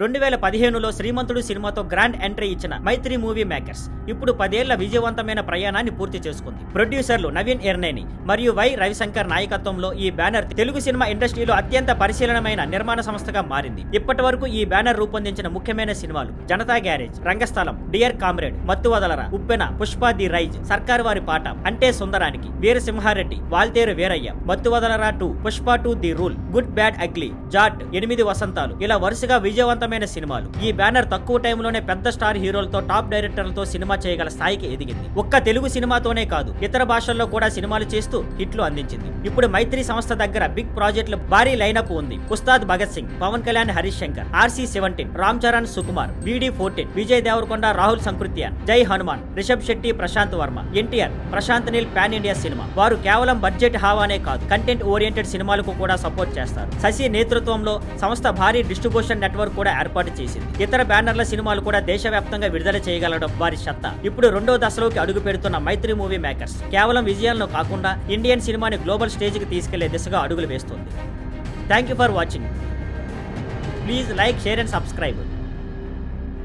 2015లో శ్రీమంతుడు సినిమాతో grand entry ఇచ్చిన మైత్రి movie makers ఇప్పుడు 10 ఏళ్ల విజయవంతమైన ప్రయాణాన్ని పూర్తి చేసుకుంది. ప్రొడ్యూసర్లు నవీన్ ఎర్నేని మరియు వై రవిశంకర్ నాయకత్వంలో ఈ బ్యానర్ తెలుగు సినిమా ఇండస్ట్రీలో అత్యంత పరిశీలనమైన నిర్మాణ సంస్థగా మారింది. ఇప్పటి వరకు ఈ బ్యానర్ రూపొందించిన ముఖ్యమైన సినిమాలు జనతా గ్యారేజ్, రంగస్థలం, డియర్ కామ్రేడ్, మత్తు వదలరా, ఉప్పెన, పుష్ప ది రైజ్, సర్కార్ వారి పాట, అంటే సుందరానికి, Veera Simha Reddy, Waltair Veeraiah, Mathu Vadalara 2, Pushpa 2 the rule, good bad ugly, Jaat, 8 Vasantalu, ఇలా వరుసగా విజయవంతమైన సినిమాలు. ఈ బ్యానర్ తక్కువ టైంలోనే పెద్ద స్టార్ హీరోలతో, టాప్ డైరెక్టర్లతో సినిమా చేయగల స్థాయికి ఎదిగింది. ఒక్క తెలుగు సినిమాతోనే కాదు, ఇతర భాషల్లో కూడా సినిమాలు చేస్తూ హిట్లు అందించింది. ఇప్పుడు మైత్రి సంస్థ దగ్గర బిగ్ ప్రాజెక్టుల భారీ లైనప్ ఉంది. Ustaad Bhagat Singh, Pawan Kalyan, Harish Shankar, RC-17, Ram Charan, Sukumar, BD-14, Vijay Devarakonda, Rahul Sankrityan, Jai Hanuman, Rishab Shetty, Prashanth Varma, NTR, Prashanth Neel pan India cinema. వారు కేవలం బడ్జెట్ హావానే కాదు, కంటెంట్ ఓరియంటెడ్ సినిమాలకు కూడా సపోర్ట్ చేస్తారు. శశి నేతృత్వంలో సంస్థ భారీ డిస్ట్రిబ్యూషన్ నెట్వర్క్ కూడా ఏర్పాటు చేసింది. ఇతర బ్యానర్ల సినిమాలు కూడా దేశవ్యాప్తంగా విడుదల చేయగలడం వారి సత్తా. ఇప్పుడు 2వ దశలోకి అడుగు పెడుతున్న మైత్రి మూవీ మేకర్స్ కేవలం విజయాలను కాకుండా ఇండియన్ సినిమాని గ్లోబల్ స్టేజ్కి తీసుకెళ్లే దిశగా అడుగులు వేస్తుంది. Thank you for watching. Please like, share and subscribe.